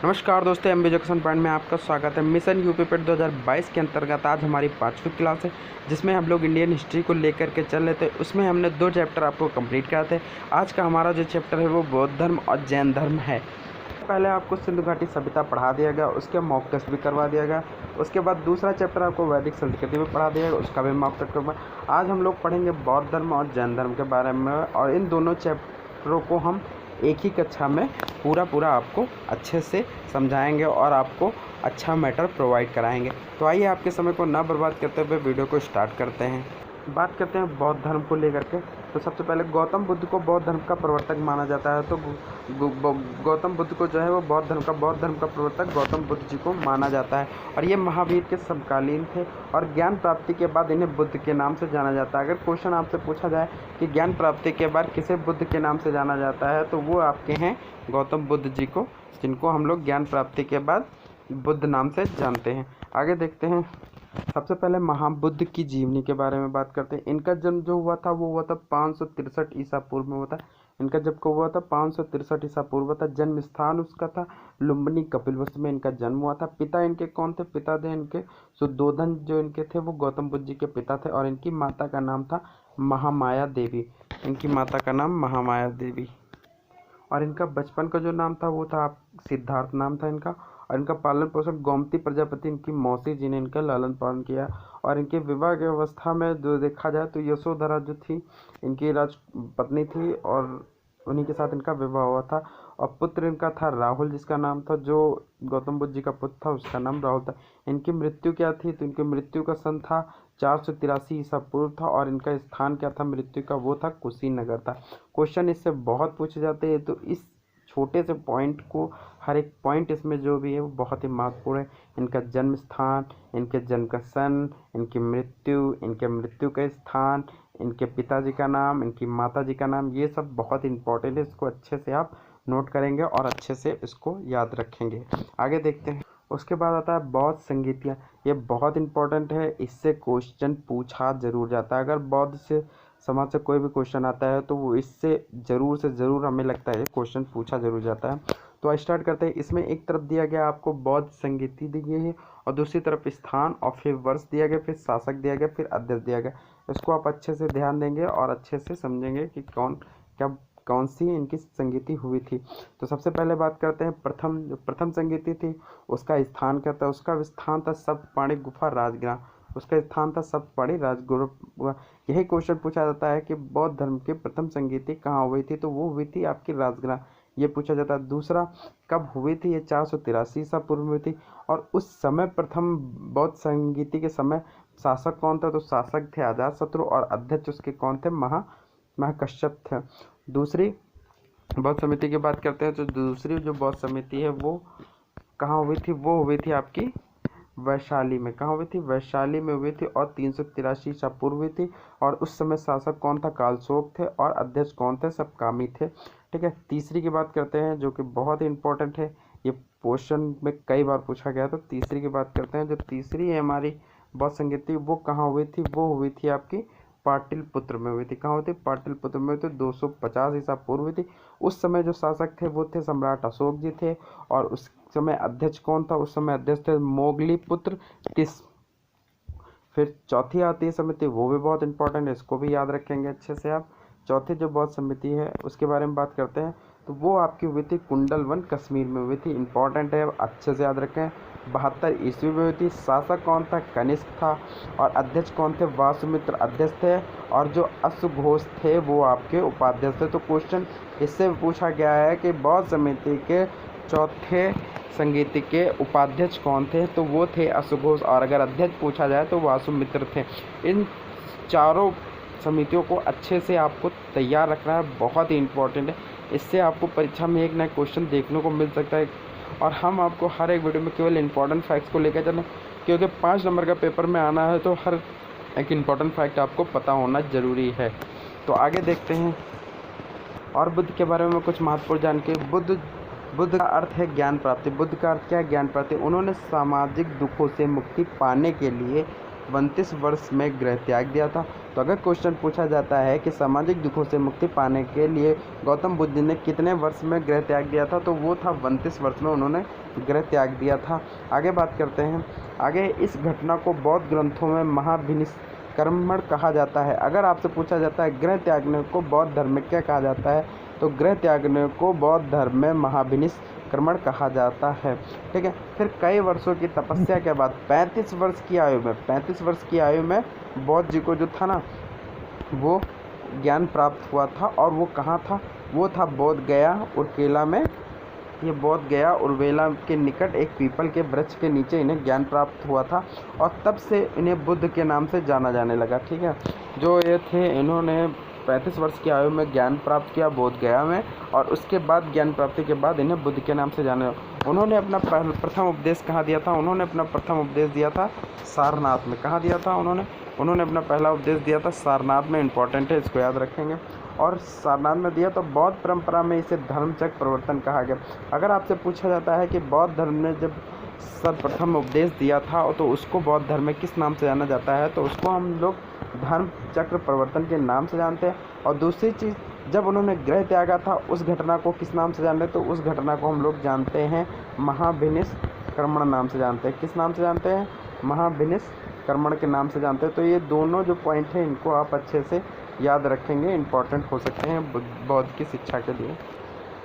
नमस्कार दोस्तों, M education point में आपका स्वागत है। मिशन यूपी पेट 2022 के अंतर्गत आज हमारी 5वीं क्लास है, जिसमें हम लोग इंडियन हिस्ट्री को लेकर के चल रहे थे। उसमें हमने 2 चैप्टर आपको कंप्लीट कराए थे। आज का हमारा जो चैप्टर है वो बौद्ध धर्म और जैन धर्म है। पहले आपको सिंधु घाटी सभ्यता पढ़ा दिया गया, उसके मॉक टेस्ट भी करवा दिया गया। उसके बाद दूसरा चैप्टर आपको वैदिक संस्कृति में पढ़ा दिया गया, उसका भी मॉक टेस्ट करवा। आज हम लोग पढ़ेंगे बौद्ध धर्म और जैन धर्म के बारे में, और इन दोनों चैप्टरों को हम एक ही कक्षा में पूरा आपको अच्छे से समझाएंगे और आपको अच्छा मैटर प्रोवाइड कराएंगे। तो आइए आपके समय को ना बर्बाद करते हुए वीडियो को स्टार्ट करते हैं। बात करते हैं बौद्ध धर्म को लेकर के। तो सबसे पहले गौतम बुद्ध को बौद्ध धर्म का प्रवर्तक माना जाता है। तो गौतम बुद्ध को जो है वो बौद्ध धर्म का प्रवर्तक गौतम बुद्ध जी को माना जाता है। और ये महावीर के समकालीन थे और ज्ञान प्राप्ति के बाद इन्हें बुद्ध के नाम से जाना जाता है। अगर क्वेश्चन आपसे पूछा जाए कि ज्ञान प्राप्ति के बाद किसे बुद्ध के नाम से जाना जाता है, तो वो आपके हैं गौतम बुद्ध जी को, जिनको हम लोग ज्ञान प्राप्ति के बाद बुद्ध नाम से जानते हैं। आगे देखते हैं। सबसे पहले महाबुद्ध की जीवनी के बारे में बात करते हैं। इनका जन्म जो हुआ था वो हुआ था 563 ईसा पूर्व में हुआ था। इनका जब को हुआ था 563 ईसा पूर्व था। जन्म स्थान उसका था लुम्बिनी कपिलवस्तु में इनका जन्म हुआ था। पिता इनके कौन थे? पिता थे इनके सुद्धोधन, जो इनके थे वो गौतम बुद्ध जी के पिता थे। और इनकी माता का नाम था महामाया देवी। इनकी माता का नाम महामाया देवी। और इनका बचपन का जो नाम था वो था सिद्धार्थ नाम था इनका। और इनका पालन पोषण गोमती प्रजापति इनकी मौसी जी ने इनका लालन पालन किया। और इनके विवाह की अवस्था में जो देखा जाए तो यशोधरा जो थी इनकी राज पत्नी थी, और उन्हीं के साथ इनका विवाह हुआ था। और पुत्र इनका था राहुल, जिसका नाम था, जो गौतम बुद्ध जी का पुत्र था उसका नाम राहुल था। इनकी मृत्यु क्या थी? तो इनकी मृत्यु का सन था 483 ईसा पूर्व था। और इनका स्थान क्या था मृत्यु का? वो था कुशीनगर था। क्वेश्चन इससे बहुत पूछे जाते हैं, तो इस छोटे से पॉइंट को, हर एक पॉइंट इसमें जो भी है वो बहुत ही महत्वपूर्ण है। इनका जन्म स्थान, इनके जन्म का सन, इनकी मृत्यु, इनके मृत्यु का स्थान, इनके पिताजी का नाम, इनकी माताजी का नाम, ये सब बहुत इंपॉर्टेंट है। इसको अच्छे से आप नोट करेंगे और अच्छे से इसको याद रखेंगे। आगे देखते हैं। उसके बाद आता है बौद्ध संगीतियाँ। ये बहुत इंपॉर्टेंट है, इससे क्वेश्चन पूछा जरूर जाता है। अगर बौद्ध से समाज से कोई भी क्वेश्चन आता है तो वो इससे ज़रूर से ज़रूर हमें लगता है क्वेश्चन पूछा जरूर जाता है। तो स्टार्ट करते हैं। इसमें एक तरफ दिया गया आपको बौद्ध संगीति दी गई है, और दूसरी तरफ स्थान, और फिर वर्ष दिया गया, फिर शासक दिया गया, फिर अध्यक्ष दिया गया। इसको आप अच्छे से ध्यान देंगे और अच्छे से समझेंगे कि कौन सी इनकी संगीति हुई थी। तो सबसे पहले बात करते हैं प्रथम संगीति थी, उसका स्थान क्या था? उसका स्थान था सप्तपाणी गुफा राजगृह। उसका स्थान था सप्तपाणी राजगुरु। यही क्वेश्चन पूछा जाता है कि बौद्ध धर्म की प्रथम संगीति कहाँ हुई थी? तो वो हुई थी आपकी राजगृह, ये पूछा जाता है। दूसरा, कब हुई थी? ये 483 ईसा पूर्व में हुई थी। और उस समय प्रथम बौद्ध संगीति के समय शासक कौन था? तो शासक थे अजातशत्रु, और अध्यक्ष उसके कौन थे? महाकश्यप थे। दूसरी बौद्ध समिति की बात करते हैं, तो दूसरी जो बौद्ध समिति है वो कहाँ हुई थी? वो हुई थी आपकी वैशाली में। कहाँ हुई थी? वैशाली में हुई थी, और 383 ईसा पूर्व हुई थी। और उस समय शासक कौन था? कालशोक थे, और अध्यक्ष कौन थे? सप्तकामी थे। ठीक है। तीसरी की बात करते हैं, जो कि बहुत ही इंपॉर्टेंट है, ये क्वेश्चन में कई बार पूछा गया। तो तीसरी की बात करते हैं। जो तीसरी है हमारी बौद्ध संगीति, वो कहाँ हुई थी? वो हुई थी आपकी पाटलिपुत्र में हुई थी। कहाँ हुई थी? पाटलिपुत्र में हुई थी। 250 ईसा पूर्व हुई थी। उस समय जो शासक थे वो थे सम्राट अशोक जी थे, और उस समय अध्यक्ष कौन था? उस समय अध्यक्ष थे मोगलीपुत्र टिस। फिर चौथी आती है समिति, वो भी बहुत इंपॉर्टेंट है, इसको भी याद रखेंगे अच्छे से आप। चौथी जो बौद्ध समिति है उसके बारे में बात करते हैं, तो वो आपकी हुई थी कुंडलवन कश्मीर में हुई थी। इंपॉर्टेंट है, अच्छे से याद रखें। 72 ईस्वी में हुई थी। शासक कौन था? कनिष्क था। और अध्यक्ष कौन थे? वासुमित्र अध्यक्ष थे। और जो अश्वघोष थे वो आपके उपाध्यक्ष थे। तो क्वेश्चन इससे पूछा गया है कि बौद्ध समिति के चौथे संगीति के उपाध्यक्ष कौन थे? तो वो थे अश्वघोष। और अगर अध्यक्ष पूछा जाए तो वासुमित्र थे। इन चारों समितियों को अच्छे से आपको तैयार रखना है, बहुत ही इंपॉर्टेंट है। इससे आपको परीक्षा में एक नया क्वेश्चन देखने को मिल सकता है। और हम आपको हर एक वीडियो में केवल इंपॉर्टेंट फैक्ट्स को लेकर चलें, क्योंकि 5 नंबर का पेपर में आना है, तो हर एक इंपॉर्टेंट फैक्ट आपको पता होना ज़रूरी है। तो आगे देखते हैं। और बुद्ध के बारे में कुछ महत्वपूर्ण जानकारी। बुद्ध का अर्थ है ज्ञान प्राप्ति। बुद्ध का अर्थ क्या है? ज्ञान प्राप्ति। उन्होंने सामाजिक दुखों से मुक्ति पाने के लिए 29 वर्ष में गृह त्याग दिया था। तो अगर क्वेश्चन पूछा जाता है कि सामाजिक दुखों से मुक्ति पाने के लिए गौतम बुद्ध ने कितने वर्ष में गृह त्याग दिया था, तो वो था 29 वर्ष में उन्होंने गृह त्याग दिया था। आगे बात करते हैं। आगे इस घटना को बौद्ध ग्रंथों में महाभिनिष्क्रमण कहा जाता है। अगर आपसे पूछा जाता है गृह त्यागने को बौद्ध धर्म में क्या कहा जाता है, तो गृह त्यागने को बौद्ध धर्म में महाभिनिष्क्रमण कहा जाता है। ठीक है। फिर कई वर्षों की तपस्या के बाद 35 वर्ष की आयु में बौद्ध जी को जो था ना, वो ज्ञान प्राप्त हुआ था। और वो कहाँ था? वो था बोध गया उर्वेला में। ये बोध गया उर्वेला के निकट एक पीपल के वृक्ष के नीचे इन्हें ज्ञान प्राप्त हुआ था, और तब से इन्हें बुद्ध के नाम से जाना जाने लगा। ठीक है। जो ये थे, इन्होंने 35 वर्ष की आयु में ज्ञान प्राप्त किया बोध गया में, और उसके बाद ज्ञान प्राप्ति के बाद इन्हें बुद्ध के नाम से जाने। उन्होंने अपना प्रथम उपदेश कहाँ दिया था? उन्होंने अपना प्रथम उपदेश दिया था सारनाथ में। कहाँ दिया था उन्होंने अपना पहला उपदेश दिया था सारनाथ में। इम्पोर्टेंट है, इसको याद रखेंगे। और सारनाथ में दिया, तो बौद्ध परंपरा में इसे धर्मचक्र प्रवर्तन कहा गया। अगर आपसे पूछा जाता है कि बौद्ध धर्म ने जब सर्वप्रथम उपदेश दिया था, तो उसको बौद्ध धर्म में किस नाम से जाना जाता है, तो उसको हम लोग धर्म चक्र प्रवर्तन के नाम से जानते हैं। और दूसरी चीज़, जब उन्होंने गृह त्यागा था, उस घटना को किस नाम से जानते हैं, तो उस घटना को हम लोग जानते हैं महाभिनिष्क्रमण नाम से जानते हैं। किस नाम से जानते हैं? महाभिनिष्क्रमण के नाम से जानते हैं। तो ये दोनों जो पॉइंट हैं, इनको आप अच्छे से याद रखेंगे, इंपॉर्टेंट हो सकते हैं बौद्ध की शिक्षा के लिए।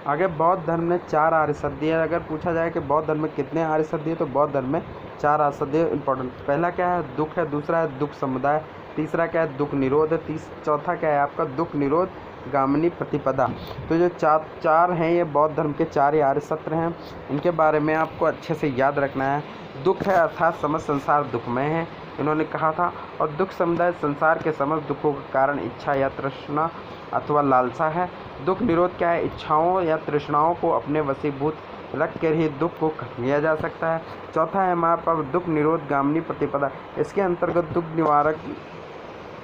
आगे बौद्ध धर्म ने 4 आर्य सत्य है। अगर पूछा जाए कि बौद्ध धर्म में कितने आर्य सत्य है, तो बौद्ध धर्म में 4 आर्य सत्य इंपॉर्टेंट। पहला क्या है? दुख है। दूसरा है दुख समुदाय। तीसरा क्या है? दुख निरोध है। चौथा क्या है आपका? दुख निरोध गामिनी प्रतिपदा। तो जो चार हैं, ये बौद्ध धर्म के 4 आर्य सत्य हैं। इनके बारे में आपको अच्छे से याद रखना है। दुख है अर्थात समस्त संसार दुखमय है, इन्होंने कहा था। और दुख समुदाय संसार के समस्त दुखों का कारण इच्छा या तृष्णा अथवा लालसा है। दुख निरोध क्या है? इच्छाओं या तृष्णाओं को अपने वशीभूत रख कर ही दुख को किया जा सकता है। चौथा है हमारे पास दुख निरोध गामिनी प्रतिपदा। इसके अंतर्गत दुख निवारक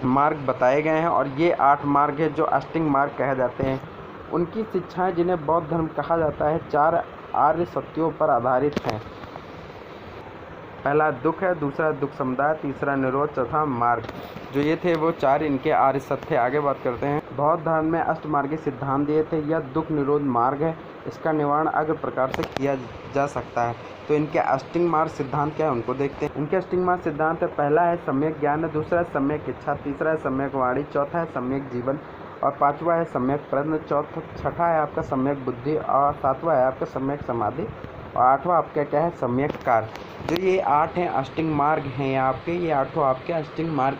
मार्ग बताए गए हैं, और ये 8 मार्ग है जो अष्टांग मार्ग कहे जाते हैं। उनकी शिक्षाएं, जिन्हें बौद्ध धर्म कहा जाता है, 4 आर्य सत्यों पर आधारित हैं। पहला दुख है, दूसरा दुख समुदाय, तीसरा निरोध, चौथा मार्ग। जो ये थे वो 4 इनके आर्य सत्य। आगे बात करते हैं। बौद्ध धर्म में अष्टमार्गी सिद्धांत दिए थे। यह दुख निरोध मार्ग है, इसका निवारण अग्र प्रकार से किया जा सकता है। तो इनके अष्टांग मार्ग सिद्धांत क्या है, उनको देखते हैं। इनके अष्टांग मार्ग सिद्धांत है, पहला है सम्यक ज्ञान, दूसरा है सम्यक इच्छा, तीसरा है सम्यक वाणी, चौथा है सम्यक जीवन, और 5वां है सम्यक प्रज्ञा, छठा है आपका सम्यक बुद्धि, और 7वां है आपका सम्यक समाधि, और 8वां आपका क्या है? सम्यक कार्य। जो ये 8 हैं अष्टांग मार्ग हैं आपके, ये 8 आपके अष्टांग मार्ग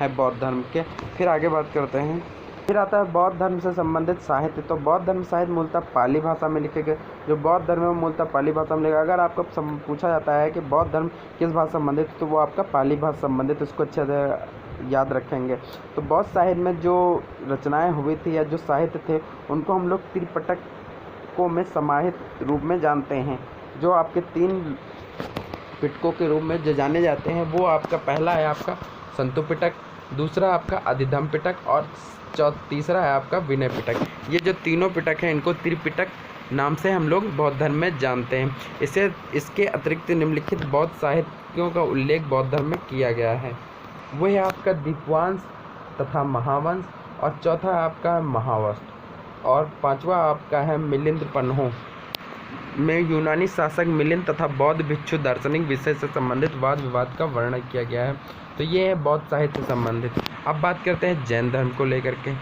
है बौद्ध धर्म के। फिर आगे बात करते हैं। फिर आता है बौद्ध धर्म से संबंधित साहित्य। तो बौद्ध धर्म साहित्य मूलतः पाली भाषा में लिखे गए। जो बौद्ध धर्म है मूलतः पाली भाषा में लिखा। अगर आपको पूछा जाता है कि बौद्ध धर्म किस भाषा से संबंधित, तो वो आपका पाली भाषा संबंधित, इसको अच्छे से याद रखेंगे। तो बौद्ध साहित्य में जो रचनाएँ हुई थी या जो साहित्य थे, उनको हम लोग त्रिपिटकों में समाहित रूप में जानते हैं। जो आपके 3 पिटकों के रूप में जो जाने जाते हैं, वो आपका पहला है आपका संतु पिटक, दूसरा आपका अधिधम पिटक, और तीसरा है आपका विनय पिटक। ये जो तीनों पिटक हैं, इनको त्रिपिटक नाम से हम लोग बौद्ध धर्म में जानते हैं। इसके अतिरिक्त निम्नलिखित बौद्ध साहित्यों का उल्लेख बौद्ध धर्म में किया गया है। वो है आपका दीपवंश तथा महावंश, और चौथा आपका है महावंश, और 5वां आपका है मिलिंद पन्हों में यूनानी शासक मिलिंद तथा बौद्ध भिक्षु दार्शनिक विषय से संबंधित वाद विवाद का वर्णन किया गया है। तो ये है बौद्ध साहित्य से संबंधित। अब बात करते हैं जैन धर्म को लेकर के।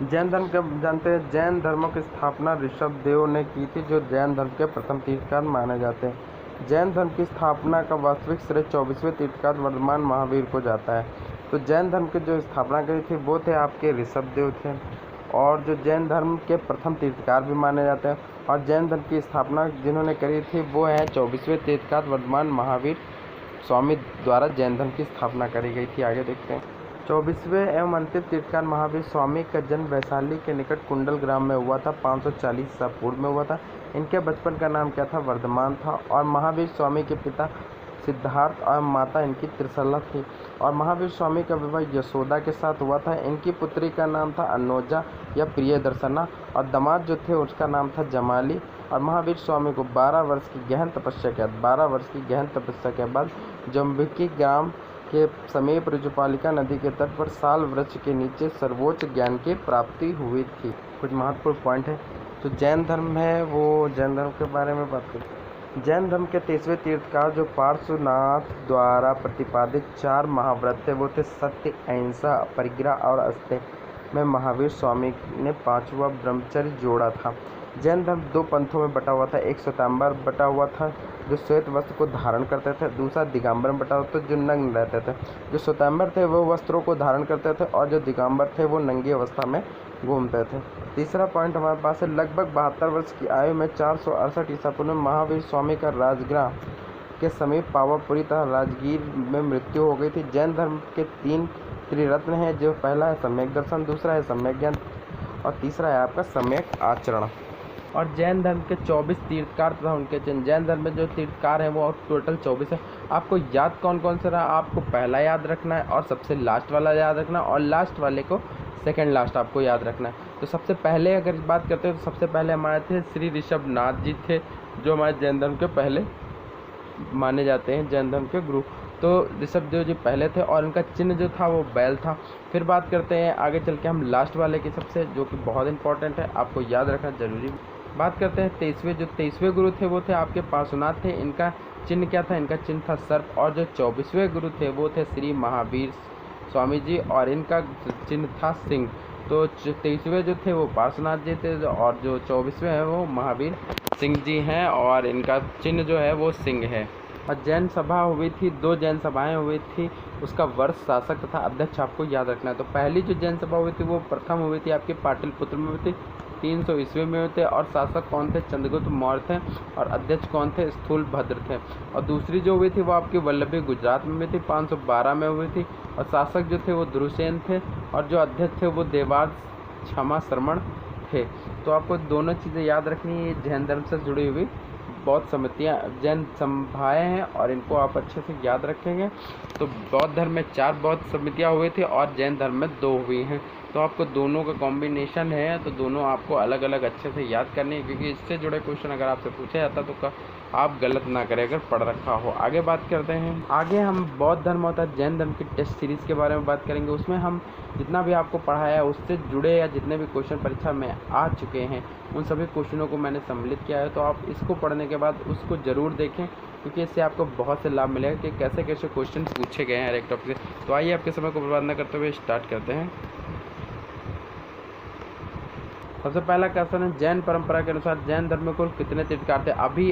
जैन धर्म कब जानते हैं? जैन धर्मों की स्थापना ऋषभदेव ने की थी, जो जैन धर्म के प्रथम तीर्थंकर माने जाते हैं। जैन धर्म की स्थापना का वास्तविक श्रेय 24वें तीर्थंकर वर्धमान महावीर को जाता है। तो जैन धर्म की जो स्थापना करी थी, वो थे आपके ऋषभदेव थे, और जो जैन धर्म के प्रथम तीर्थंकर भी माने जाते हैं। और जैन धर्म की स्थापना जिन्होंने करी थी, वो है 24वें तीर्थंकर वर्धमान महावीर स्वामी द्वारा जैन धर्म की स्थापना करी गई थी। आगे देखते हैं। 24वें एवं अंतिम तीर्थंकर महावीर स्वामी का जन्म वैशाली के निकट कुंडल ग्राम में हुआ था। 540 ईसा पूर्व में हुआ था। इनके बचपन का नाम क्या था? वर्धमान था। और महावीर स्वामी के पिता सिद्धार्थ और माता इनकी त्रिशला थी। और महावीर स्वामी का विवाह यशोदा के साथ हुआ था। इनकी पुत्री का नाम था अनोजा या प्रियदर्शना, और दामाद जो थे उसका नाम था जमाली। और महावीर स्वामी को 12 वर्ष की गहन तपस्या के बाद जम्बिकी ग्राम के समीप ऋजुपालिका नदी के तट पर साल वृक्ष के नीचे सर्वोच्च ज्ञान की प्राप्ति हुई थी। कुछ महत्वपूर्ण पॉइंट है। जो जैन धर्म है वो जैन धर्म के बारे में बात करते हैं। जैन धर्म के 23वें तीर्थकार जो पार्श्वनाथ द्वारा प्रतिपादित 4 महाव्रत थे वो थे सत्य, अहिंसा, परिग्रह और अस्तेय में महावीर स्वामी ने 5वां ब्रह्मचर्य जोड़ा था। जैन धर्म 2 पंथों में बटा हुआ था। एक श्वेतांबर बटा हुआ था जो श्वेत वस्त्र को धारण करते थे, दूसरा दिगंबर में बटा हुआ था जो नग्न रहते थे। जो श्वेतांबर थे वो वस्त्रों को धारण करते थे और जो दिगंबर थे वो नंगी अवस्था में घूमते थे। तीसरा पॉइंट हमारे पास है, लगभग 72 वर्ष की आयु में 468 ईसा पूर्व में महावीर स्वामी का राजगृह के समीप पावापुरी तथा राजगीर में मृत्यु हो गई थी। जैन धर्म के 3 त्रिरत्न हैं, जो पहला है सम्यक दर्शन, दूसरा है सम्यक ज्ञान और तीसरा है आपका सम्यक आचरण। और जैन धर्म के 24 तीर्थकार तथा उनके चिन्ह। जैन धर्म में जो तीर्थकार हैं वो टोटल 24 है। आपको याद कौन कौन से रहा, आपको पहला याद रखना है और सबसे लास्ट वाला याद रखना है और लास्ट वाले को सेकंड लास्ट आपको याद रखना है। तो सबसे पहले अगर बात करते हैं तो सबसे पहले हमारे थे श्री ऋषभनाथ जी थे, जो हमारे जैन धर्म के पहले माने जाते हैं, जैन धर्म के गुरु। तो ऋषभदेव जी पहले थे और इनका चिन्ह जो था वो बैल था। फिर बात करते हैं आगे चल के हम लास्ट वाले की सबसे, जो कि बहुत इंपॉर्टेंट है, आपको याद रखना जरूरी। बात करते हैं 23वें गुरु थे वो थे आपके पार्श्वनाथ थे। इनका चिन्ह क्या था, इनका चिन्ह था सर्प। और जो 24वें गुरु थे वो थे श्री महावीर स्वामी जी और इनका चिन्ह था सिंह। तो 23वें जो थे वो पार्श्वनाथ जी थे और जो 24वें हैं वो महावीर सिंह जी हैं और इनका चिन्ह जो है वो सिंह है। और जैन सभा हुई थी, 2 जैन सभाएं हुई थी, उसका वर्ष, शासक तथा अध्यक्ष आपको याद रखना है। तो पहली जो जैन सभा हुई थी वो प्रथम हुई थी आपके पाटलिपुत्र में हुई थी, 300 ईस्वी में हुए थे। और शासक कौन थे, चंद्रगुप्त मौर्य थे और अध्यक्ष कौन थे, स्थूलभद्र थे। और दूसरी जो हुई थी वो आपकी वल्लभी गुजरात में हुई थी, 512 में हुई थी। और शासक जो थे वो ध्रुसेन थे और जो अध्यक्ष थे वो देवार्ष क्षमा श्रमण थे। तो आपको दोनों चीज़ें याद रखनी है। जैन धर्म से जुड़ी हुई बहुत समितियाँ, जैन सभाएँ हैं और इनको आप अच्छे से याद रखेंगे। तो बौद्ध धर्म में 4 बौद्ध समितियाँ हुई थी और जैन धर्म में 2 हुई हैं। तो आपको दोनों का कॉम्बिनेशन है, तो दोनों आपको अलग अलग अच्छे से याद करने हैं, क्योंकि इससे जुड़े क्वेश्चन अगर आपसे पूछा जाता तो आप गलत ना करें अगर पढ़ रखा हो। आगे बात करते हैं, आगे हम बौद्ध धर्म होता है जैन धर्म की टेस्ट सीरीज़ के बारे में बात करेंगे। उसमें हम जितना भी आपको पढ़ाया है उससे जुड़े या जितने भी क्वेश्चन परीक्षा में आ चुके हैं उन सभी क्वेश्चनों को मैंने सम्मिलित किया है। तो आप इसको पढ़ने के बाद उसको ज़रूर देखें, क्योंकि इससे आपको बहुत से लाभ मिलेगा कि कैसे कैसे क्वेश्चन पूछे गए हैं हर एक टॉपिक से। तो आइए आपके समय को बर्बाद न करते हुए स्टार्ट करते हैं। सबसे पहला क्वेश्चन है, जैन परंपरा के अनुसार जैन धर्म में कुल कितने तीर्थकार थे। अभी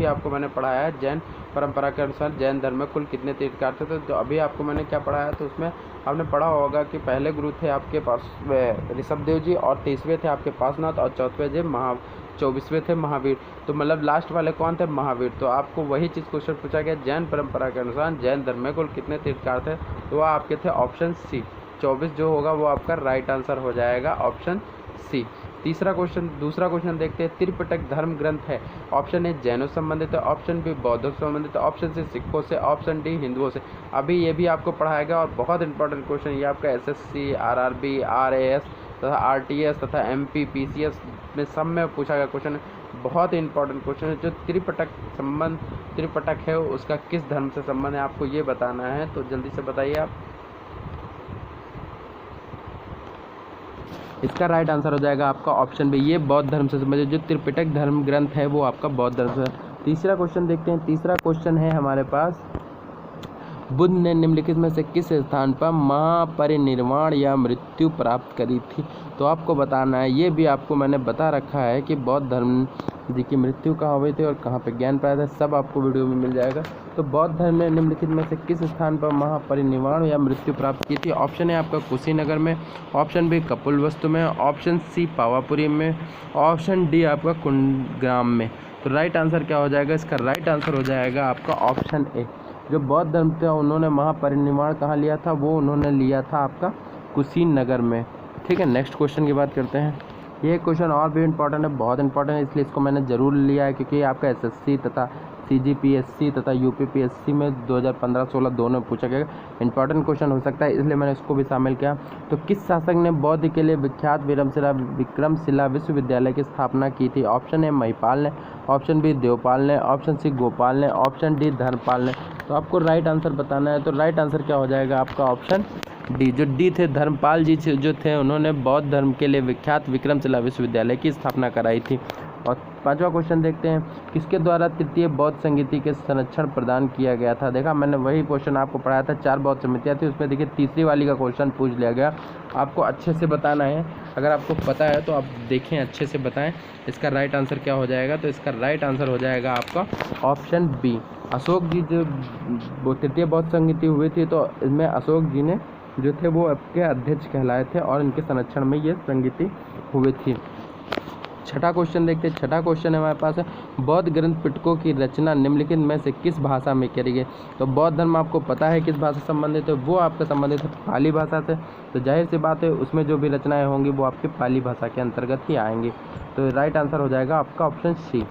आपको मैंने पढ़ाया है जैन परंपरा के अनुसार जैन धर्म में कुल कितने तीर्थकार थे। तो अभी आपको मैंने क्या पढ़ाया, तो उसमें आपने पढ़ा होगा कि पहले गुरु थे आपके पास ऋषभदेव जी और 23वें थे आपके पार्श्वनाथ और 24वें थे महावीर। तो मतलब लास्ट वाले कौन थे, महावीर। तो आपको वही चीज़ क्वेश्चन पूछा गया, जैन परंपरा के अनुसार जैन धर्म में कुल कितने तीर्थकार थे। तो वह आपके थे ऑप्शन सी, 24 जो होगा वो आपका राइट आंसर हो जाएगा, ऑप्शन सी। दूसरा क्वेश्चन देखते हैं, त्रिपिटक धर्म ग्रंथ है। ऑप्शन ए जैनों से संबंधित है, ऑप्शन बी बौद्धों से संबंधित है, ऑप्शन सी सिखों से, ऑप्शन डी हिंदुओं से। अभी ये भी आपको पढ़ाएगा और बहुत इंपॉर्टेंट क्वेश्चन ये आपका SSC, RRB, RAS तथा RTS तथा MP PCS में सब में पूछा गया क्वेश्चन है। बहुत इंपॉर्टेंट क्वेश्चन है। जो त्रिपिटक है उसका किस धर्म से संबंध है आपको ये बताना है, तो जल्दी से बताइए आप। इसका राइट आंसर हो जाएगा आपका ऑप्शन बी, ये बौद्ध धर्म से संबंधित जो त्रिपिटक धर्म ग्रंथ है वो आपका बौद्ध धर्म से। तीसरा क्वेश्चन देखते हैं। तीसरा क्वेश्चन है हमारे पास, बुद्ध ने निम्नलिखित में से किस स्थान पर महापरिनिर्वाण या मृत्यु प्राप्त करी थी। तो आपको बताना है, ये भी आपको मैंने बता रखा है कि बौद्ध धर्म जी की मृत्यु कहाँ हुई थी और कहाँ पे ज्ञान प्राप्त है, सब आपको वीडियो में मिल जाएगा। तो बौद्ध धर्म ने निम्नलिखित में से किस स्थान पर महापरिनिर्वाण या मृत्यु प्राप्त की थी। ऑप्शन है आपका कुशीनगर में, ऑप्शन बी कपिलवस्तु में, ऑप्शन सी पावापुरी में, ऑप्शन डी आपका कुंडग्राम में। तो राइट आंसर क्या हो जाएगा, इसका राइट आंसर हो जाएगा आपका ऑप्शन ए। जो बौद्ध धर्म था उन्होंने महापरिनिर्वाण कहाँ लिया था, वो उन्होंने लिया था आपका कुशीनगर में। ठीक है, नेक्स्ट क्वेश्चन की बात करते हैं। ये क्वेश्चन और भी इंपॉर्टेंट है, बहुत इंपॉर्टेंट है, इसलिए इसको मैंने ज़रूर लिया है, क्योंकि आपका SSC तथा CGPSC तथा UPPSC में 2015-16 दोनों में पूछा गया इंपॉर्टेंट क्वेश्चन हो सकता है, इसलिए मैंने इसको भी शामिल किया। तो किस शासक ने बौद्ध के लिए विख्यात विक्रमशिला विश्वविद्यालय की स्थापना की थी। ऑप्शन ए महिपाल ने, ऑप्शन बी देवपाल ने, ऑप्शन सी गोपाल ने, ऑप्शन डी धर्मपाल ने। तो आपको राइट आंसर बताना है। तो राइट आंसर क्या हो जाएगा आपका ऑप्शन डी। जो डी थे धर्मपाल जी जो थे उन्होंने बौद्ध धर्म के लिए विख्यात विक्रमशिला विश्वविद्यालय की स्थापना कराई थी। और 5वां क्वेश्चन देखते हैं, किसके द्वारा तृतीय बौद्ध संगीति के संरक्षण प्रदान किया गया था। देखा मैंने वही क्वेश्चन आपको पढ़ाया था, 4 बौद्ध समितियाँ थी, उसमें देखिए तीसरी वाली का क्वेश्चन पूछ लिया गया। आपको अच्छे से बताना है, अगर आपको पता है तो आप देखें अच्छे से बताएं इसका राइट आंसर क्या हो जाएगा। तो इसका राइट आंसर हो जाएगा आपका ऑप्शन बी। अशोक जी जो तृतीय बौद्ध संगीति हुई थी तो इसमें अशोक जी ने जो थे वो आपके अध्यक्ष कहलाए थे और इनके संरक्षण में ये संगीति हुई थी। 6ठा क्वेश्चन देखते हैं। 6ठा क्वेश्चन है हमारे पास है, बौद्ध ग्रंथ पिटकों की रचना निम्नलिखित में से किस भाषा में करी गई। तो बौद्ध धर्म आपको पता है किस भाषा से संबंधित है, वो आपका संबंधित है पाली भाषा से। तो जाहिर सी बात है उसमें जो भी रचनाएं होंगी वो आपकी पाली भाषा के अंतर्गत ही आएंगी। तो राइट आंसर हो जाएगा आपका ऑप्शन सी।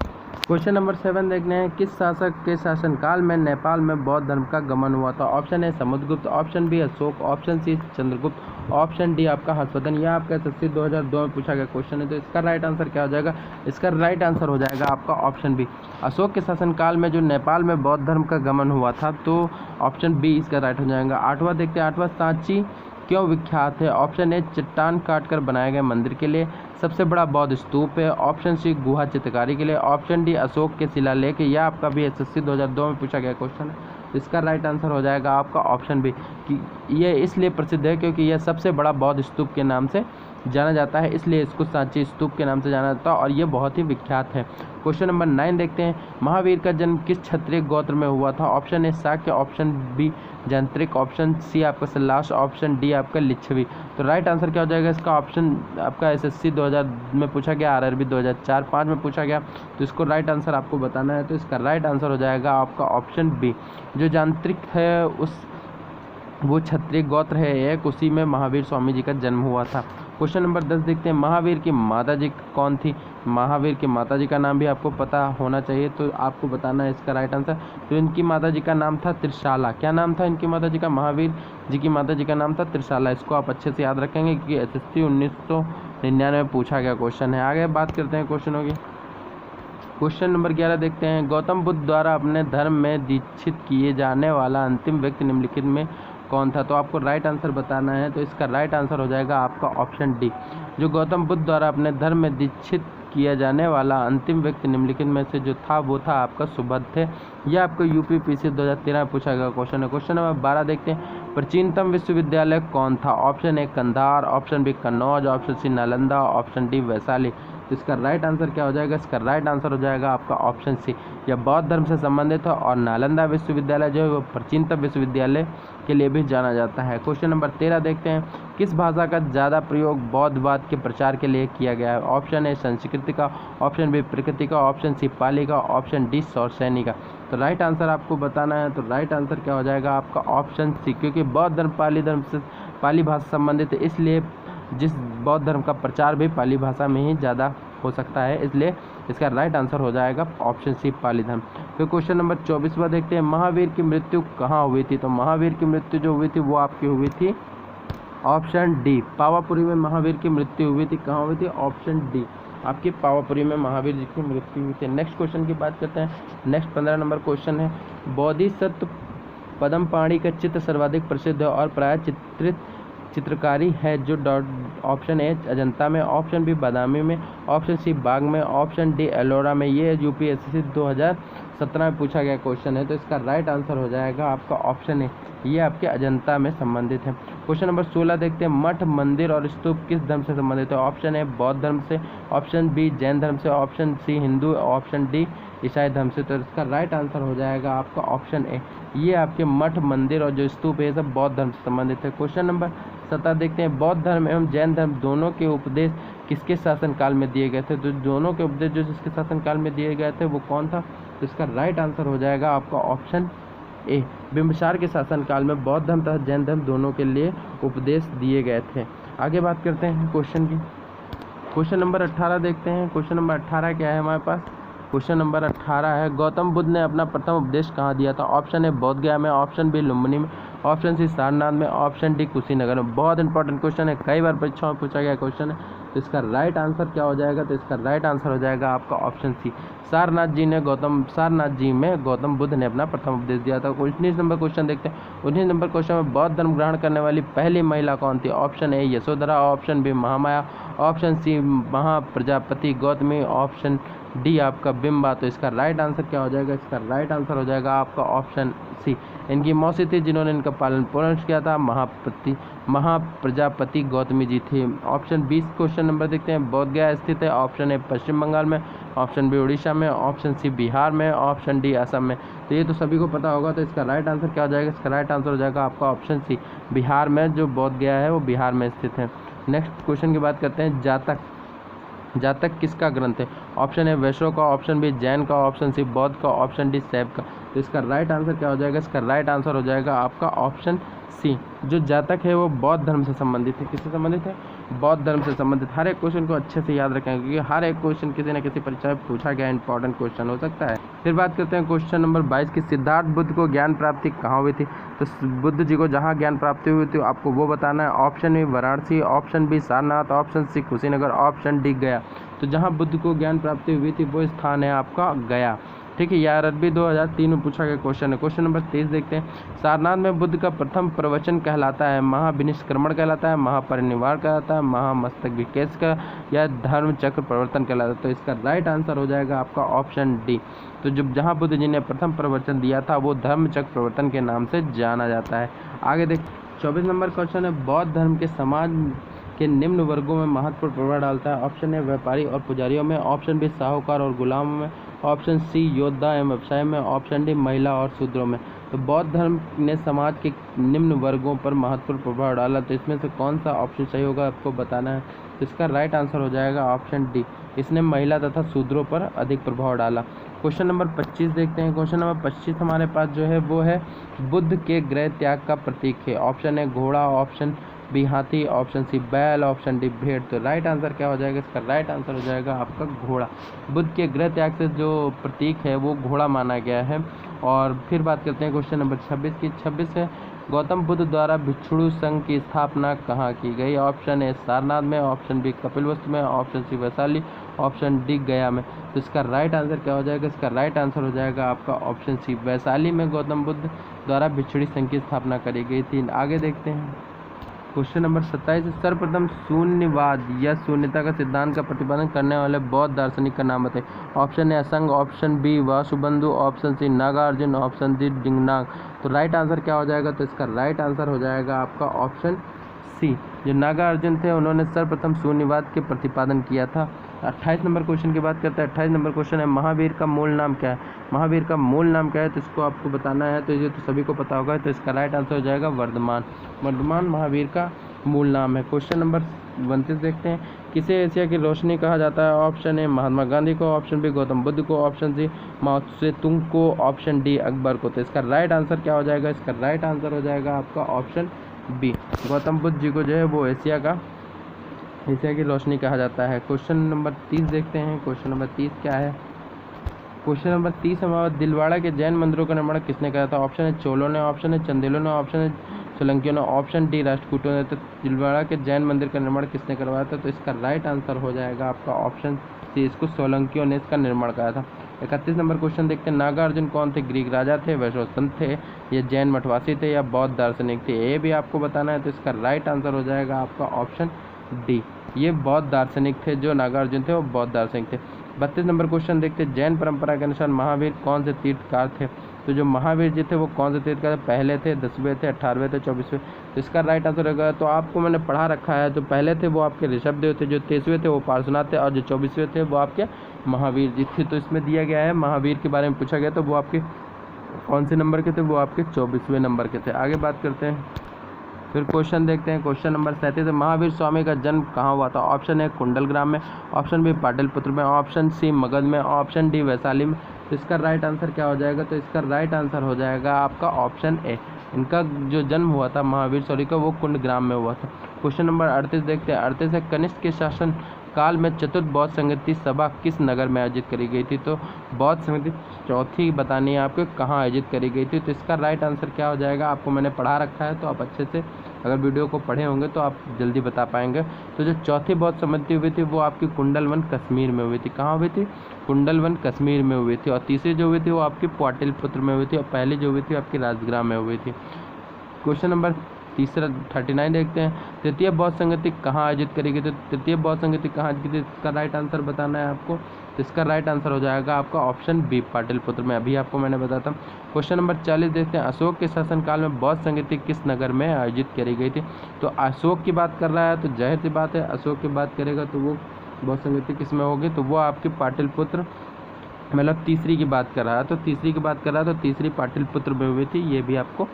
क्वेश्चन नंबर 7 देखने हैं, किस शासक के शासनकाल में नेपाल में बौद्ध धर्म का गमन हुआ था। Option A Samudragupta, option B Ashoka, option C Chandragupta, option D आपका हर्षवर्धन। यह आपका SSC 2002 में पूछा गया क्वेश्चन है। तो इसका राइट आंसर क्या हो जाएगा, इसका राइट आंसर हो जाएगा आपका ऑप्शन बी। अशोक के शासनकाल में जो नेपाल में बौद्ध धर्म का गमन हुआ था, तो ऑप्शन बी इसका राइट हो जाएगा। 8वां देखते हैं, 8वां सांची क्यों विख्यात है। ऑप्शन ए चट्टान काटकर बनाए गए मंदिर के लिए, सबसे बड़ा बौद्ध स्तूप है, ऑप्शन सी गुहा चित्रकारी के लिए, ऑप्शन डी अशोक के शिलालेख। यह आपका भी SSC 2002 में पूछा गया क्वेश्चन है। तो इसका राइट आंसर हो जाएगा आपका ऑप्शन बी कि यह इसलिए प्रसिद्ध है क्योंकि यह सबसे बड़ा बौद्ध स्तूप के नाम से जाना जाता है, इसलिए इसको सांची स्तूप के नाम से जाना जाता है और ये बहुत ही विख्यात है। क्वेश्चन नंबर 9 देखते हैं, महावीर का जन्म किस क्षत्रिय गोत्र में हुआ था। Option A Shakya, option B Jantrik, option C आपका सल्लास, ऑप्शन डी आपका लिच्छवी। तो राइट आंसर क्या हो जाएगा इसका ऑप्शन आपका SSC 2000 में पूछा गया, RRB 2004-5 में पूछा गया। तो इसको राइट आंसर आपको बताना है। तो इसका राइट आंसर हो जाएगा आपका ऑप्शन बी। जो यांत्रिक है वो क्षत्रिय गोत्र है एक, उसी में महावीर स्वामी जी का जन्म हुआ था। क्वेश्चन नंबर 10 देखते हैं, महावीर की माता जी कौन थी। महावीर की माता जी का नाम भी आपको पता होना चाहिए, तो आपको बताना है इसका राइट आंसर। तो इनकी माता जी का नाम था त्रिशाला। क्या नाम था इनकी माता जी का, महावीर जी की माता जी का नाम था त्रिशाला। इसको आप अच्छे से याद रखेंगे क्योंकि SSC 1999 में पूछा गया क्वेश्चन है। आगे बात करते हैं क्वेश्चनों की। क्वेश्चन नंबर 11 देखते हैं, गौतम बुद्ध द्वारा अपने धर्म में दीक्षित किए जाने वाला अंतिम व्यक्ति निम्नलिखित में कौन था। तो आपको राइट आंसर बताना है। तो इसका राइट आंसर हो जाएगा आपका ऑप्शन डी। जो गौतम बुद्ध द्वारा अपने धर्म में दीक्षित किया जाने वाला अंतिम व्यक्ति निम्नलिखित में से जो था वो था आपका सुबुद्ध थे। यह आपको UPPC 2013 में पूछा गया क्वेश्चन है। क्वेश्चन नंबर 12 देखते हैं, प्राचीनतम विश्वविद्यालय कौन था। Option A Kandahar, option B Kannauj, option C Nalanda, option D Vaishali. तो इसका राइट आंसर क्या हो जाएगा, इसका राइट आंसर हो जाएगा आपका ऑप्शन सी। यह बौद्ध धर्म से संबंधित है और नालंदा विश्वविद्यालय जो है वो प्राचीनतम विश्वविद्यालय के लिए भी जाना जाता है। क्वेश्चन नंबर 13 देखते हैं, किस भाषा का ज़्यादा प्रयोग बौद्धवाद के प्रचार के लिए किया गया है। ऑप्शन ए संस्कृत का, ऑप्शन बी प्रकृति का, ऑप्शन सी पाली का, ऑप्शन डी सौरसैनी का। तो राइट आंसर आपको बताना है। तो राइट आंसर क्या हो जाएगा आपका ऑप्शन सी, क्योंकि बौद्ध धर्म पाली धर्म से पाली भाषा संबंधित है, इसलिए जिस बौद्ध धर्म का प्रचार भी पाली भाषा में ही ज़्यादा हो सकता है, इसलिए इसका राइट आंसर हो जाएगा ऑप्शन सी पाली धर्म। फिर क्वेश्चन नंबर 24वां देखते हैं, महावीर की मृत्यु कहाँ हुई थी। तो महावीर की मृत्यु जो हुई थी वो आपकी हुई थी ऑप्शन डी, पावापुरी में महावीर की मृत्यु हुई थी। कहाँ हुई थी, ऑप्शन डी आपकी पावापुरी में महावीर जी की मृत्यु हुई थी। नेक्स्ट क्वेश्चन की बात करते हैं। नेक्स्ट 15 नंबर क्वेश्चन है, बोधिसत्व पद्मपाणि का चित्र सर्वाधिक प्रसिद्ध है और प्राय चित्रकारी है जो ऑप्शन ए अजंता में, ऑप्शन बी बादामी में, ऑप्शन सी बाग में, ऑप्शन डी एलोरा में। ये UPSC 2017 में पूछा गया क्वेश्चन है। तो इसका राइट आंसर हो जाएगा आपका ऑप्शन ए, ये आपके अजंता में संबंधित है। क्वेश्चन नंबर 16 देखते हैं, मठ मंदिर और स्तूप किस धर्म से संबंधित है। ऑप्शन ए बौद्ध धर्म से, ऑप्शन बी जैन धर्म से, option C Hindu, option D ईसाई धर्म से। तो इसका राइट आंसर हो जाएगा आपका ऑप्शन ए, ये आपके मठ मंदिर और जो स्तूप है सब बौद्ध धर्म से संबंधित है। क्वेश्चन नंबर 17 देखते हैं, बौद्ध धर्म एवं जैन धर्म दोनों के उपदेश किसके शासनकाल में दिए गए थे। तो दोनों के उपदेश जो जिसके शासनकाल में दिए गए थे वो कौन था। तो इसका राइट आंसर हो जाएगा आपका ऑप्शन ए, बिंबिसार के शासनकाल में बौद्ध धर्म तथा जैन धर्म दोनों के लिए उपदेश दिए गए थे। आगे बात करते हैं क्वेश्चन की। क्वेश्चन नंबर 18 देखते हैं। क्वेश्चन नंबर 18 क्या है हमारे पास, क्वेश्चन नंबर 18 है, गौतम बुद्ध ने अपना प्रथम उपदेश कहाँ दिया था। ऑप्शन ए बोध गया में, ऑप्शन बी लुम्बिनी में, ऑप्शन सी सारनाथ में, ऑप्शन डी कुशीनगर में। बहुत इंपॉर्टेंट क्वेश्चन है, कई बार परीक्षाओं में पूछा गया क्वेश्चन है। तो इसका राइट आंसर क्या हो जाएगा, तो इसका राइट आंसर हो जाएगा आपका ऑप्शन सी, सारनाथ जी में गौतम बुद्ध ने अपना प्रथम उपदेश दिया था। 19 नंबर क्वेश्चन देखते हैं। 19 नंबर क्वेश्चन में बौद्ध धर्म ग्रहण करने वाली पहली महिला कौन थी? Option A Yashodhara, option B Mahamaya, option C Mahaprajapati Gautami, option D आपका बिंबा। तो इसका राइट आंसर क्या हो जाएगा, इसका राइट आंसर हो जाएगा आपका ऑप्शन सी, इनकी मौसी थी जिन्होंने इनका पालन पोषण किया था, महाप्रजापति गौतमी जी थी। ऑप्शन 20 क्वेश्चन नंबर देखते हैं। बोध गया स्थित है, ऑप्शन ए पश्चिम बंगाल में, ऑप्शन बी उड़ीसा में, ऑप्शन सी बिहार में, ऑप्शन डी असम में। तो ये तो सभी को पता होगा, तो इसका राइट आंसर क्या हो जाएगा, इसका राइट आंसर हो जाएगा आपका ऑप्शन सी, बिहार में जो बोध गया है वो बिहार में स्थित है। नेक्स्ट क्वेश्चन की बात करते हैं। जातक किसका ग्रंथ है? ऑप्शन ए वैष्णव का, ऑप्शन बी जैन का, ऑप्शन सी बौद्ध का, ऑप्शन डी शैव का। तो इसका राइट आंसर क्या हो जाएगा, इसका राइट आंसर हो जाएगा आपका ऑप्शन सी, जो जातक है वो बौद्ध धर्म से संबंधित है। किससे संबंधित है? बौद्ध धर्म से संबंधित। हर एक क्वेश्चन को अच्छे से याद रखें क्योंकि हर एक क्वेश्चन किसी न किसी परीक्षा में पूछा गया इंपॉर्टेंट क्वेश्चन हो सकता है। फिर बात करते हैं क्वेश्चन नंबर 22 की। सिद्धार्थ बुद्ध को ज्ञान प्राप्ति कहाँ हुई थी? तो बुद्ध जी को जहाँ ज्ञान प्राप्ति हुई थी आपको वो बताना है। Option A Varanasi, option B Sarnath, option C Kushinagar, option D Gaya. तो जहाँ बुद्ध को ज्ञान प्राप्ति हुई थी वो स्थान है आपका गया। ठीक है, यह अरबी 2003 में पूछा गया क्वेश्चन है। क्वेश्चन नंबर 23 देखते हैं। सारनाथ में बुद्ध का प्रथम प्रवचन कहलाता है? महाविनिष्क्रमण कहलाता है, महापरिनिर्वाण कहलाता है, महामस्तक विकेश का, या धर्म चक्र प्रवर्तन कहलाता है? तो इसका राइट आंसर हो जाएगा आपका ऑप्शन डी। तो जब जहाँ बुद्ध जी ने प्रथम प्रवचन दिया था वो धर्म चक्र प्रवर्तन के नाम से जाना जाता है। आगे देख 24 नंबर क्वेश्चन है। बौद्ध धर्म के समाज के निम्न वर्गों में महत्वपूर्ण प्रभाव डालता है? ऑप्शन ए व्यापारी और पुजारियों में, ऑप्शन बी साहूकार और गुलामों में, ऑप्शन सी योद्धा एवं व्यवसाय में, ऑप्शन डी महिला और शूद्रों में। तो बौद्ध धर्म ने समाज के निम्न वर्गों पर महत्वपूर्ण प्रभाव डाला, तो इसमें से कौन सा ऑप्शन सही होगा आपको बताना है। तो इसका राइट आंसर हो जाएगा ऑप्शन डी, इसने महिला तथा शूद्रों पर अधिक प्रभाव डाला। क्वेश्चन नंबर 25 देखते हैं। क्वेश्चन नंबर 25 हमारे पास जो है वो है बुद्ध के गृह त्याग का प्रतीक है? ऑप्शन ए घोड़ा, ऑप्शन बी हाथी, ऑप्शन सी बैल, ऑप्शन डी भेड़। तो राइट आंसर क्या हो जाएगा, इसका राइट आंसर हो जाएगा आपका घोड़ा। बुद्ध के गृह त्याग से जो प्रतीक है वो घोड़ा माना गया है। और फिर बात करते हैं क्वेश्चन नंबर 26 की। 26 है गौतम बुद्ध द्वारा भिक्षुणु संघ की स्थापना कहाँ की गई? ऑप्शन ए सारनाथ में, ऑप्शन बी कपिलवस्तु में, option C Vaishali, option D Gaya में। तो इसका राइट आंसर क्या हो जाएगा, इसका राइट आंसर हो जाएगा आपका ऑप्शन सी, वैशाली में गौतम बुद्ध द्वारा भिक्षुणी संघ की स्थापना करी गई थी। आगे देखते हैं क्वेश्चन नंबर 27। सर्वप्रथम शून्यवाद या शून्यता का सिद्धांत का प्रतिपादन करने वाले बौद्ध दार्शनिक का नाम बताइए? Option A Asanga, option B Vasubandhu, option C Nagarjuna, option D Dignaga. तो राइट आंसर क्या हो जाएगा, तो इसका राइट आंसर हो जाएगा आपका ऑप्शन सी, जो नागार्जुन थे उन्होंने सर्वप्रथम शून्यवाद के प्रतिपादन किया था। 28 नंबर क्वेश्चन की बात करते हैं। 28 नंबर क्वेश्चन है महावीर का मूल नाम क्या है? महावीर का मूल नाम क्या है, तो इसको आपको बताना है। तो ये तो सभी को पता होगा, तो इसका राइट आंसर हो जाएगा वर्धमान। वर्धमान महावीर का मूल नाम है। क्वेश्चन नंबर 29 देखते हैं। किसे एशिया की रोशनी कहा जाता है? ऑप्शन ए महात्मा गांधी को, ऑप्शन बी गौतम बुद्ध को, ऑप्शन सी माओ त्से तुंग को, ऑप्शन डी अकबर को। तो इसका राइट आंसर क्या हो जाएगा, इसका राइट आंसर हो जाएगा आपका ऑप्शन बी, गौतम बुद्ध जी को जो है वो एशिया की रोशनी कहा जाता है। क्वेश्चन नंबर 30 देखते हैं। क्वेश्चन नंबर 30 क्या है? क्वेश्चन नंबर 30 हमारा दिलवाड़ा के जैन मंदिरों का निर्माण किसने किया था? ऑप्शन है चोलों ने, ऑप्शन है चंदेलों ने, ऑप्शन है सोलंकियों ने, ऑप्शन डी राष्ट्रकूटों ने। तो दिलवाड़ा के जैन मंदिर का निर्माण किसने करवाया था? तो इसका राइट आंसर हो जाएगा आपका ऑप्शन सी, इसको सोलंकियों ने इसका निर्माण कराया था। 31 नंबर क्वेश्चन देखते हैं। नागार्जुन कौन थे? ग्रीक राजा थे, वैष्णव संत थे, या जैन मठवासी थे, या बौद्ध दार्शनिक थे? ये भी आपको बताना है। तो इसका राइट आंसर हो जाएगा आपका ऑप्शन डी, ये बौद्ध दार्शनिक थे। जो नागार्जुन थे वो बौद्ध दार्शनिक थे। 32 नंबर क्वेश्चन देखते हैं। जैन परंपरा के अनुसार महावीर कौन से तीर्थकार थे? तो जो महावीर जी थे वो कौन से तीर्थकार थे? पहले थे, 10वें थे, 18वें थे, 24वें। तो इसका राइट आंसर होगा, तो आपको मैंने पढ़ा रखा है, जो पहले थे वो आपके ऋषभदेव थे, जो 23वें थे वो पार्श्वनाथ थे, और जो 24वें थे वो आपके महावीर जी थे। तो इसमें दिया गया है महावीर के बारे में पूछा गया, तो वो आपके कौन से नंबर के थे? वो आपके 24वें नंबर के थे। आगे बात करते हैं। फिर क्वेश्चन देखते हैं। क्वेश्चन नंबर 37 है। महावीर स्वामी का जन्म कहाँ हुआ था? ऑप्शन ए कुंडलग्राम में, ऑप्शन बी पाटलिपुत्र में, ऑप्शन सी मगध में, ऑप्शन डी वैशाली में। तो इसका राइट आंसर क्या हो जाएगा? तो इसका राइट आंसर हो जाएगा आपका ऑप्शन ए, इनका जो जन्म हुआ था महावीर स्वामी का वो कुंडग्राम में हुआ था। क्वेश्चन नंबर 38 देखते हैं। 38 है। कनिष्क के शासन काल में चतुर्थ बौद्ध संगति सभा किस नगर में आयोजित करी गई थी? तो बौद्ध संगति चौथी बतानी है आपको कहाँ आयोजित करी गई थी। तो इसका राइट आंसर क्या हो जाएगा? आपको मैंने पढ़ा रखा है तो आप अच्छे से अगर वीडियो को पढ़े होंगे तो आप जल्दी बता पाएंगे। तो जो चौथी बौद्ध संगति हुई थी वो आपकी कुंडलवन कश्मीर में हुई थी। कहाँ हुई थी? कुंडलवन कश्मीर में हुई थी। और तीसरी जो हुई थी वो आपकी पाटलिपुत्र में हुई थी। और पहली जो हुई थी आपकी राजगृह में हुई थी। क्वेश्चन नंबर 39 देखते हैं। तृतीय बौद्ध संगति कहाँ आयोजित करी गई? तो तृतीय बौद्ध संगति कहाँ आयोजित की थी? इसका राइट आंसर बताना है आपको। तो इसका राइट आंसर हो जाएगा आपका ऑप्शन बी, पाटलिपुत्र में। अभी आपको मैंने बताता हूँ। क्वेश्चन नंबर 40 देखते हैं। अशोक के शासनकाल में बौद्ध संगति किस नगर में आयोजित करी गई थी? तो अशोक की बात कर रहा है तो जाहिर सी बात है अशोक की बात करेगा तो वो बौद्ध संगति किस में होगी? तो वो आपकी पाटलिपुत्र, मतलब तीसरी की बात कर रहा है तो तीसरी की बात कर रहा है तो तीसरी पाटलिपुत्र में हुई थी। ये भी आपको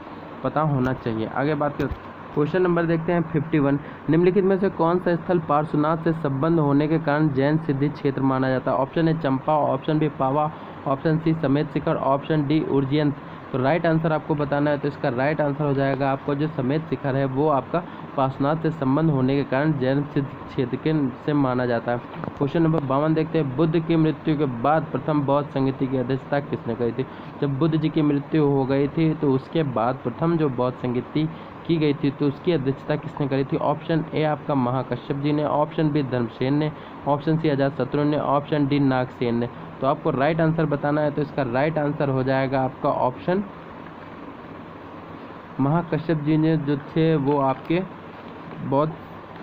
पता होना चाहिए। आगे बात कर क्वेश्चन नंबर देखते हैं 51। निम्नलिखित में से कौन सा स्थल पार्श्वनाथ से संबंध होने के कारण जैन सिद्धि क्षेत्र माना जाता है? Option A Champa, option B Pava, option C Sammed Shikhar, option D Ujjain. तो राइट आंसर आपको बताना है। तो इसका राइट आंसर हो जाएगा आपको जो समेत शिखर है वो आपका पार्श्वनाथ से संबंध होने के कारण जैन सिद्ध क्षेत्र के से माना जाता है। क्वेश्चन नंबर 52 देखते हैं। बुद्ध की मृत्यु के बाद प्रथम बौद्ध संगति की अध्यक्षता किसने करी थी? जब बुद्ध जी की मृत्यु हो गई थी तो उसके बाद प्रथम जो बौद्ध संगति की गई थी तो उसकी अध्यक्षता किसने करी थी? ऑप्शन ए आपका महाकश्यप जी ने, ऑप्शन बी धर्मसेन ने, ऑप्शन सी अजातशत्रु ने, ऑप्शन डी नागसेन ने। तो आपको राइट आंसर बताना है। तो इसका राइट आंसर हो जाएगा आपका ऑप्शन महाकश्यप जी ने जो थे वो आपके बौद्ध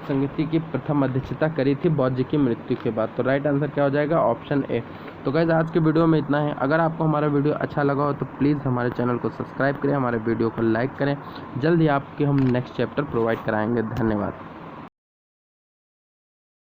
संगति की प्रथम अध्यक्षता करी थी बौद्ध जी की मृत्यु के बाद। तो राइट आंसर क्या हो जाएगा? Option A. तो गाइस आज के वीडियो में इतना है। अगर आपको हमारा वीडियो अच्छा लगा हो तो प्लीज़ हमारे चैनल को सब्सक्राइब करें, हमारे वीडियो को लाइक करें। जल्द ही आपके हम नेक्स्ट चैप्टर प्रोवाइड कराएंगे। धन्यवाद।